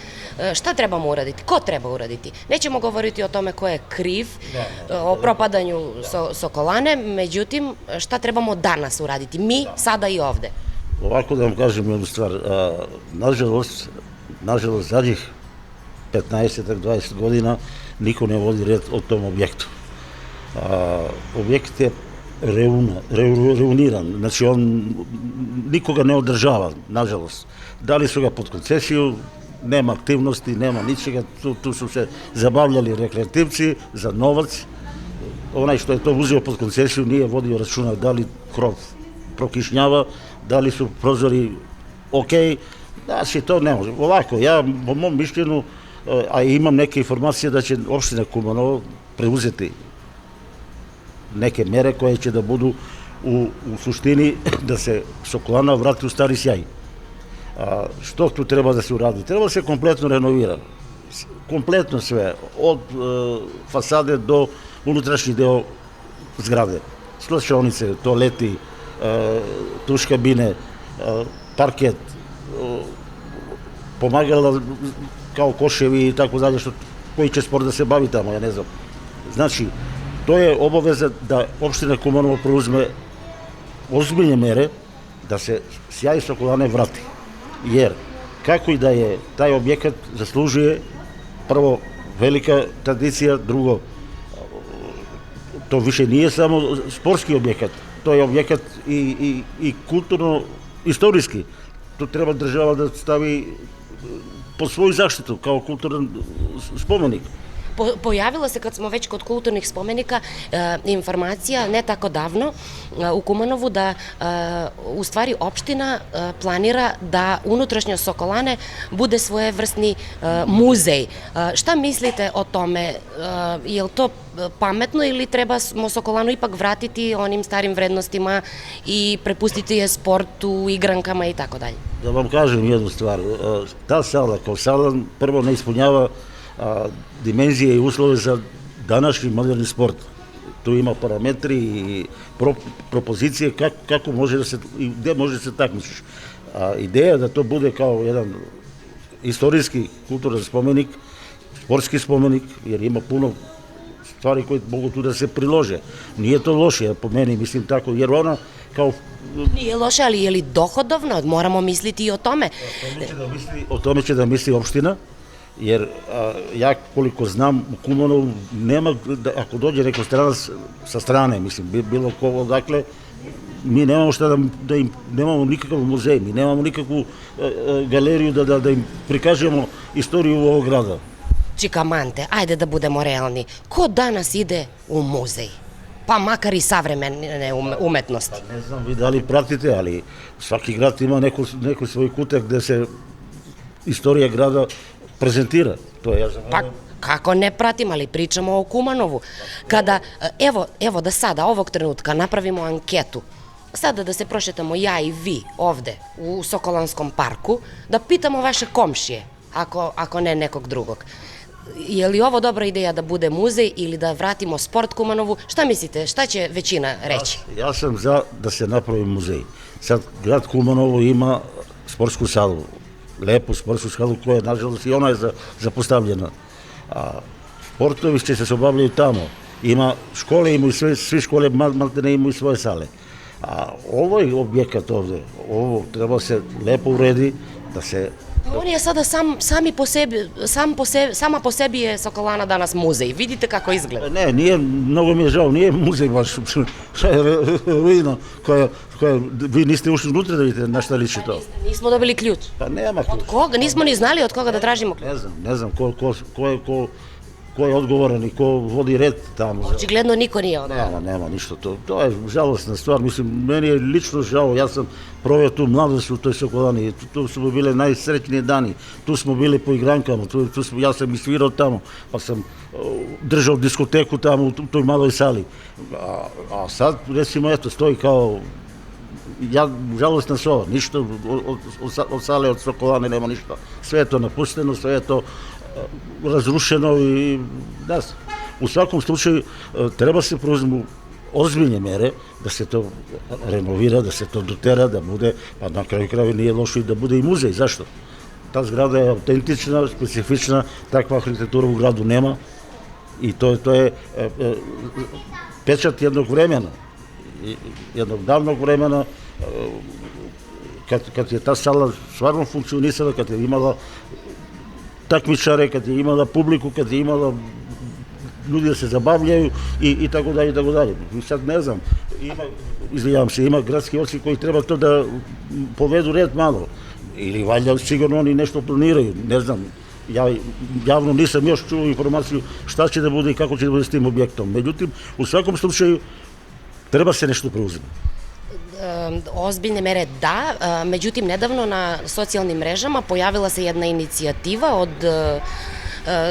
Šta trebamo uraditi? Ko treba uraditi? Nećemo govoriti o tome ko je kriv, o propadanju Sokolane, međutim, šta trebamo danas uraditi? Mi, sada i ovde. Ovako da vam kažem jednu stvar. Nažalost, zadnjih 15-20 godina niko ne vodi red o tom objektu. Objekt je reuniran, znači on nikoga ne održava, nažalost. Dali su ga pod koncesiju, nema aktivnosti, nema ničega, tu su se zabavljali rekreativci za novac. Onaj što je to uzeo pod koncesiju nije vodio računa da li krov prokišnjava, da li su prozori ok, znači to ne može. Ovako, ja po mom mišljenju, a imam neke informacije da će opština Kumanovo preuzeti neke mere koje će da budu u suštini da se Sokolana vrati u stari sjaj. Što tu treba da se uradi? Treba da se kompletno renovira. Kompletno sve, od fasade do unutrašnji deo zgrade. Slačionice, toaleti, tuš kabine, parket, pomagala kao koševi i tako dalje, koji će sport da se bavi tamo, ja ne znam. Znači, to je obaveza da opština Kumanovo preuzme ozbiljne mere da se sjaj Sokolane vrati. Jer, kako i da je taj objekat zaslužuje, prvo, velika tradicija, drugo, to više nije samo sportski objekat, to je objekat i kulturno-istorijski. To treba država da stavi pod svoju zaštitu, kao kulturan spomenik. Pojavila se, kad smo već kod kulturnih spomenika, informacija ne tako davno u Kumanovu da u stvari opština planira da unutrašnjost Sokolane bude svojevrsni muzej. Šta mislite o tome? Je li to pametno ili treba Sokolanu ipak vratiti onim starim vrednostima i prepustiti je sportu, igrankama i tako dalje? Da vam kažem jednu stvar, ta sala kao sala prvo ne ispunjava dimenzije i uslove za današnji moderni sport. Tu ima parametri i propozicije kako može da se, i gde može da se takmičiš. Ideja da to bude kao jedan istorijski kulturan spomenik, sportski spomenik, jer ima puno stvari koje mogu tu da se prilože. Nije to loše, po meni, mislim tako, jer ona kao... Nije loše, ali je li dohodovno? Moramo misliti i o tome. O tome će da misli opština, jer ja koliko znam u Kumanovu nema, ako dođe neko stranac sa strane, mislim, bilo ko odakle, mi nemamo šta da im, nemamo nikakav muzej, mi nemamo nikakvu galeriju da im prikažemo istoriju ovog grada. Čikamante, ajde da budemo realni. Ko danas ide u muzej? Pa makar i savremene umetnosti. Ne znam vi da li pratite, ali svaki grad ima neko svoj kutak gde se istorija grada prezentira. Kako ne pratim, ali pričamo o Kumanovu. Kada, evo da sada, ovog trenutka, napravimo anketu, sada da se prošetamo ja i vi ovde u Sokolanskom parku, da pitamo vaše komšije, ako ne nekog drugog. Je li ovo dobra ideja da bude muzej ili da vratimo sport Kumanovu? Šta mislite, šta će većina reći? Ja sam za da se napravi muzej. Sad, grad Kumanovo ima sportsku salu, lepu sportsku salu koja, nažalost, i ona je zapostavljena. A sportovi će se obavljaju tamo. Ima škole, imaju svi škole, maltene imaju svoje sale. A ovaj objekat ovde, ovo treba se lepo uredi, da se... On je sada sama po sebi je Sokolana danas muzej. Vidite kako izgleda. Ne, nije, mnogo mi je žao, nije muzej baš, šta je ruina koja, vi niste ušli unutra da vidite na šta liči to. Nismo dobili ključ. Pa nema ključ. Od koga? Nismo ni znali od koga da tražimo ključ. Ne znam ko je odgovoran i ko vodi red tamo. Očigledno niko nije odgovoran. Nema ništa, to je žalostna stvar, mislim, meni je lično žao, ja sam proveo tu mladost u toj Sokolani, tu su bile najsrećnije dani, tu smo bili po igrankama, ja sam i svirao tamo, pa sam držao diskoteku tamo u toj maloj sali, a sad, recimo, eto, stoji kao, žalostna sova, ništa od sale, od Sokolane nema ništa, sve je to napušteno, sve je to razrušeno i u svakom slučaju treba se preuzmu ozbiljne mere da se to renovira, da se to dotera, da bude, pa na kraju krajeva nije loše i da bude i muzej. Zašto? Ta zgrada je autentična, specifična, takva arhitektura u gradu nema i to je pečat jednog vremena, jednog davnog vremena, kad je ta sala stvarno funkcionisala, kad je imala takmičare, kad je imala publiku, kad je imala ljudi da se zabavljaju i tako dalje, i tako dalje. Sad ne znam, izvinjavam se, ima gradski oci koji treba to da povedu red malo. Ili valjda sigurno oni nešto planiraju, ne znam. Ja javno nisam još čuo informaciju šta će da bude i kako će da bude s tim objektom. Međutim, u svakom slučaju treba se nešto preuzeti. Ozbiljne mere da, međutim nedavno na socijalnim mrežama pojavila se jedna inicijativa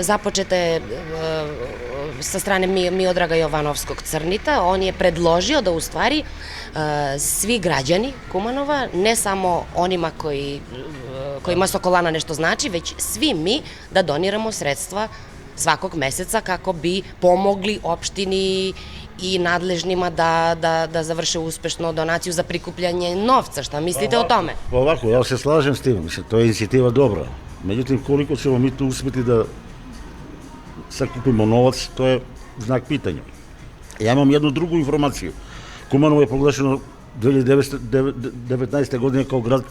započete sa strane Miodraga Jovanovskog Crnita. On je predložio da u stvari svi građani Kumanova, ne samo onima kojima Sokolana nešto znači, već svi mi da doniramo sredstva svakog meseca kako bi pomogli opštini i nadležnima da završe uspešno donaciju za prikupljanje novca. Šta mislite o tome? Ovako, ja se slažem s tim, to je inicijativa dobra. Međutim, koliko ćemo mi tu uspeti da sakupimo novac, to je znak pitanja. Ja imam jednu drugu informaciju. Kumanovo je proglašeno 2019. godine kao grad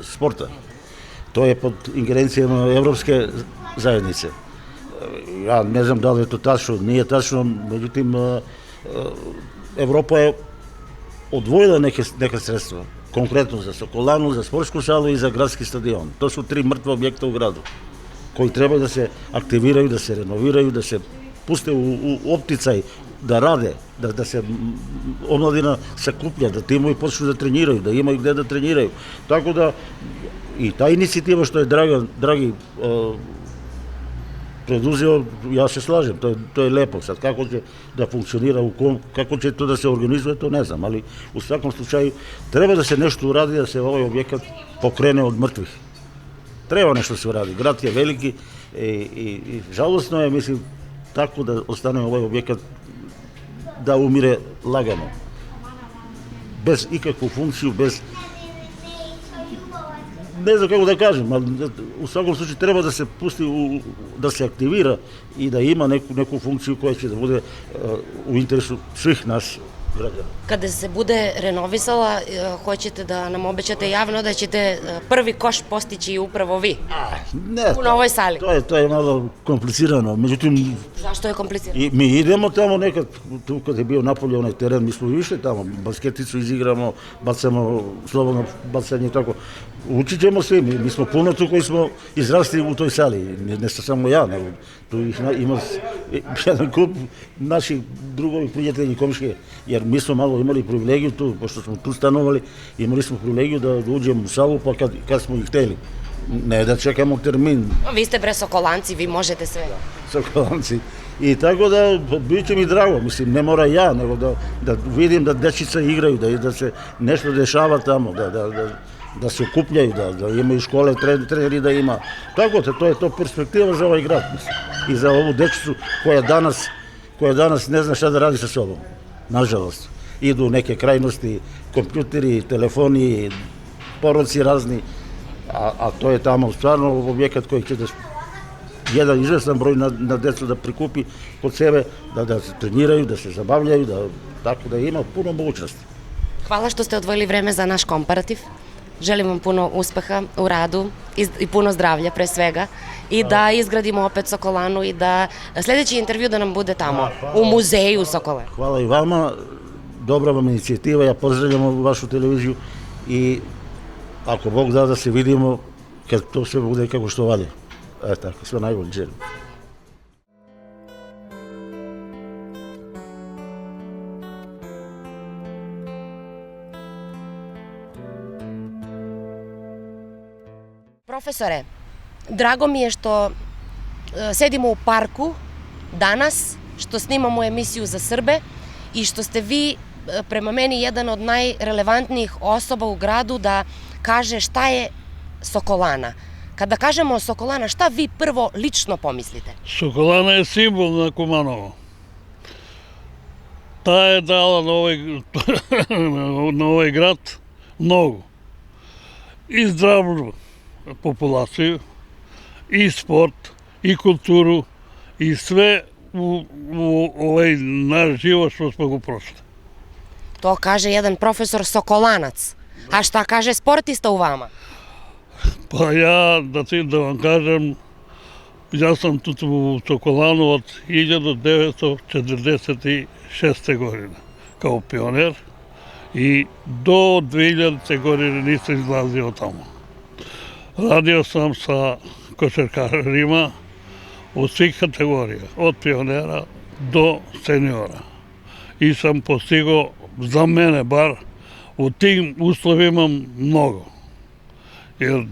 sporta. To je pod ingerencijama Evropske zajednice. Ja ne znam da li je to tačno, nije tačno, međutim, Evropa je odvojila neka sredstva, konkretno za Sokolanu, za sportsku salu i za gradski stadion. To su 3 mrtva objekta u gradu, koji trebaju da se aktiviraju, da se renoviraju, da se puste u opticaj, da rade, da se omladina sakuplja, da timovi počnu da treniraju, da imaju gde da treniraju. Tako da i ta inicijativa što je dragi preduzeo, ja se slažem, to je lepo. Sad kako će da funkcionira, kako će to da se organizuje, to ne znam, ali u svakom slučaju treba da se nešto uradi, da se ovaj objekat pokrene od mrtvih. Treba nešto se uradi. Grad je veliki i žalostno je, mislim, tako da ostane ovaj objekat da umire lagano. Bez ikakvu funkciju, bez... Ne znam kako da kažem, ali u svakom slučaju treba da se pusti, da se aktivira i da ima neku funkciju koja će da bude u interesu svih nas građana. Kada se bude renovisala, hoćete da nam obećate javno da ćete prvi koš postići upravo vi? Ne, u novoj sali. To je malo komplicirano, međutim... Zašto je komplicirano? Mi idemo tamo nekad, tu kad je bio napolje onaj teren, mi smo išli tamo, basketicu izigramo, bacamo, slobodno bacanje i tako. Učit ćemo svi, mi smo puno tu koji smo izrasli u toj sali, ne samo ja, nego tu ima jedan kup naših drugovi prijatelji, komšije, jer mi smo malo imali privilegiju tu, pošto smo tu stanovali, imali smo privilegiju da uđemo u salu, pa kad smo ih hteli. Ne da čekamo termin. Vi ste bre Sokolanci, vi možete sve. Sokolanci. I tako da, bit će mi drago, mislim, ne mora ja, nego da vidim da dečice igraju, da se nešto dešava tamo, da se okupljaju, da imaju škole, treneri da ima. Tako da, to je to perspektiva za ovaj grad, mislim. I za ovu dečicu koja danas ne zna šta da radi sa sobom, nažalost. Idu u neke krajnosti, kompjuteri, telefoni, poroci razni, a to je tamo stvarno objekat koji će da jedan izvestan broj na decu da prikupi kod sebe, da se treniraju, da se zabavljaju, tako da ima puno mogućnosti. Hvala što ste odvojili vreme za naš komparativ. Želim vam puno uspeha u radu i puno zdravlja pre svega i da izgradimo opet Sokolanu i da sljedeći intervju da nam bude tamo, u muzeju Sokole. Hvala i vama, dobra vam inicijativa, ja pozdravljam vašu televiziju i ako Bog da se vidimo kad to sve bude kako što valje. Tako, sve najbolje želim. Profesore, drago mi je što sedimo u parku danas, što snimamo emisiju za Srbe i što ste vi, prema meni, jedan od najrelevantnijih osoba u gradu da kaže šta je Sokolana. Kada kažemo Sokolana, šta vi prvo lično pomislite? Sokolana je simbol na Kumanovo. Ta je dala na ovaj grad mnogo. I zdravlju populaciju, i sport, i kulturu, i sve u ovaj naš život što smo go prošli. To kaže jedan profesor Sokolanac. A šta kaže sportista u vama? Pa ja, da vam kažem, ja sam tu u Sokolanu od 1946. godine kao pioner i do 2000. godine nisam izlazio tamo. Radio sam sa košarkarima u svih kategorija, od pionera do seniora. I sam postigao, za mene bar, u tim uslovima mnogo. Jer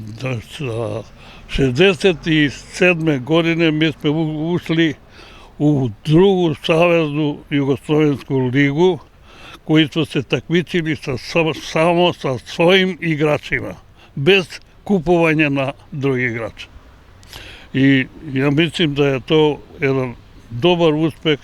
67. godine mi smo ušli u drugu saveznu Jugoslovensku ligu, koji su se takmičili samo sa svojim igračima, bez kupovanja na drugi igrača. I ja mislim da je to jedan dobar uspeh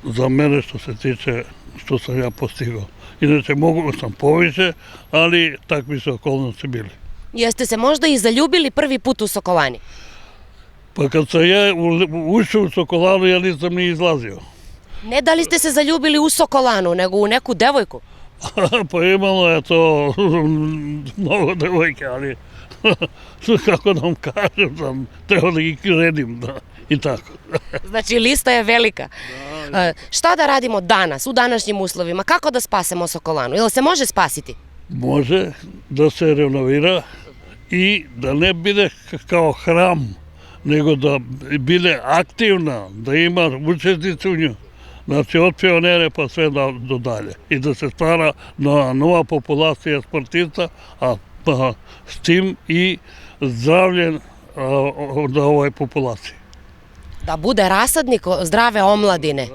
za mene što se tiče što sam ja postigao. Inače, mogu sam poviše, ali takvi su okolnosti bili. Jeste se možda i zaljubili prvi put u Sokolani? Pa kad sam ja ušao u Sokolanu, ja nisam ni izlazio. Ne da li ste se zaljubili u Sokolanu, nego u neku devojku? Pa imalo je to mnogo devojke, ali kako da vam kažem, sam trebao da ih redim i tako. Znači, lista je velika. Šta da radimo danas, u današnjim uslovima? Kako da spasemo Sokolanu? Ili se može spasiti? Može da se renovira i da ne bude kao hram, nego da bude aktivna, da ima učesnice u nju. Znači, od pionere pa sve do dalje. I da se stvara nova populacija sportista, a s tim i zdravlje na ovoj populaciji. Da bude rasadnik zdrave omladine.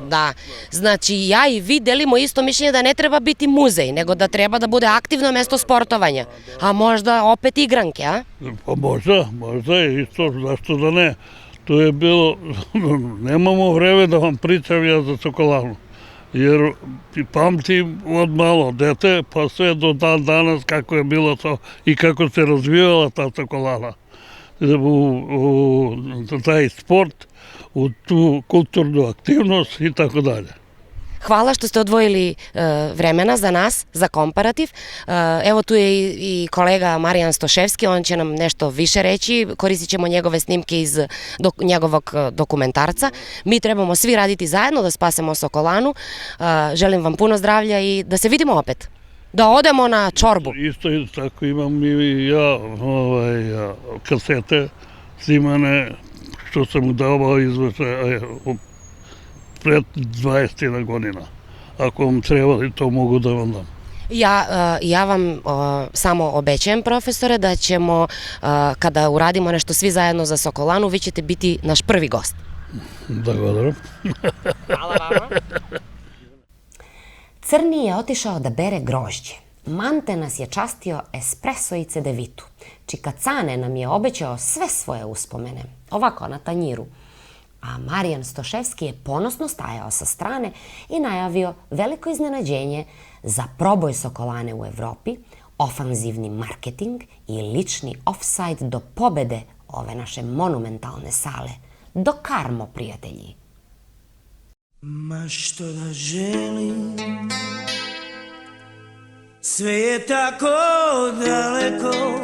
Da. Znači, ja i vi delimo isto mišljenje da ne treba biti muzej, nego da treba da bude aktivno mesto sportovanja. A možda opet igranke, a? Pa možda isto, zašto da ne. To je bilo, nemamo vreme da vam pričam ja za Sokolanu, jer pamtim od malo dete, pa sve do dan danas kako je bilo to i kako se razvivala ta Sokolana. U taj sport, u tu kulturnu aktivnost i tako dalje. Hvala što ste odvojili vremena za nas, za komparativ. Evo tu je i kolega Marijan Stoševski, on će nam nešto više reći, koristit ćemo njegove snimke iz njegovog dokumentarca. Mi trebamo svi raditi zajedno da spasemo Sokolanu. Želim vam puno zdravlja i da se vidimo opet. Da odemo na čorbu. Isto tako imam i ja kasete snimane što sam dao izvrše pred 20 godina. Ako vam treba, to mogu da vam dam. Ja vam samo obećajem, profesore, da ćemo, kada uradimo nešto svi zajedno za Sokolanu, vi ćete biti naš prvi gost. Благодарам. Hvala vama. Crni je otišao da bere grožđe. Mante nas je častio espresso i cedevitu. Čika Cane nam je obećao sve svoje uspomene, ovako na tanjiru. A Marijan Stoševski je ponosno stajao sa strane i najavio veliko iznenađenje za proboj Sokolane u Evropi, ofanzivni marketing i lični ofsajd do pobede ove naše monumentalne sale. Dokarmo, prijatelji! Ma što da želim, sve je tako daleko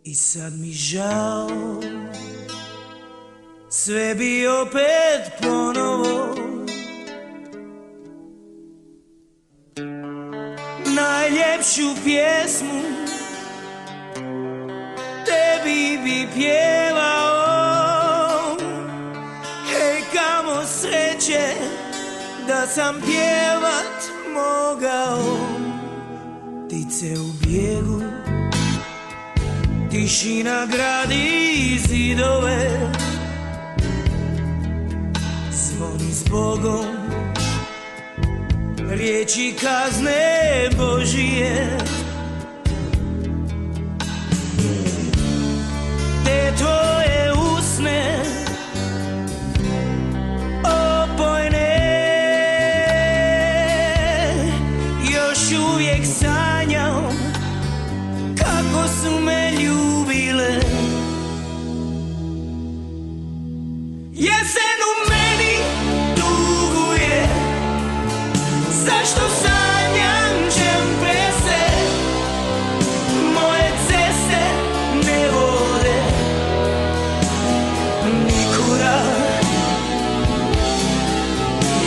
i sad mi žao, sve bi opet ponovo. Najljepšu pjesmu tebi bi pjevao, hej kamo sreće da sam pjevat mogao. Ptice u bijegu, tišina gradi zidove, zvoni zbogom, riječi kazne Božije. Te tvoje usne opojne, još uvijek sanjam kako su me ljubile. Jesen u meni tuguje, zašto sanjam čemprese, moje ceste ne vode nikuda.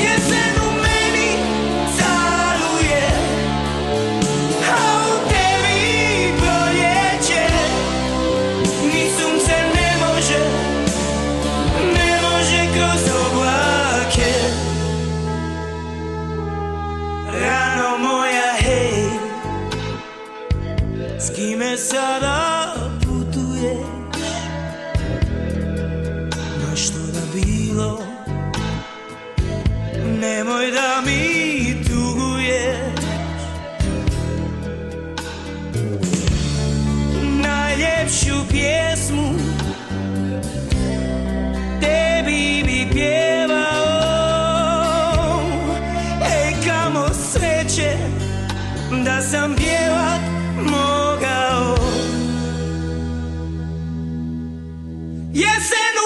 Jesen u meni caruje, a u tebi proljeće, ni sunce ne može kroz oblake. Rano moja, hej, s kime sada putuješ? Ma što da bilo, nemoj da mi tuguješ. Najljepšu pjesmu tebi bi pjevao, ej kamo sreće da sam pjevat mogao. Jesen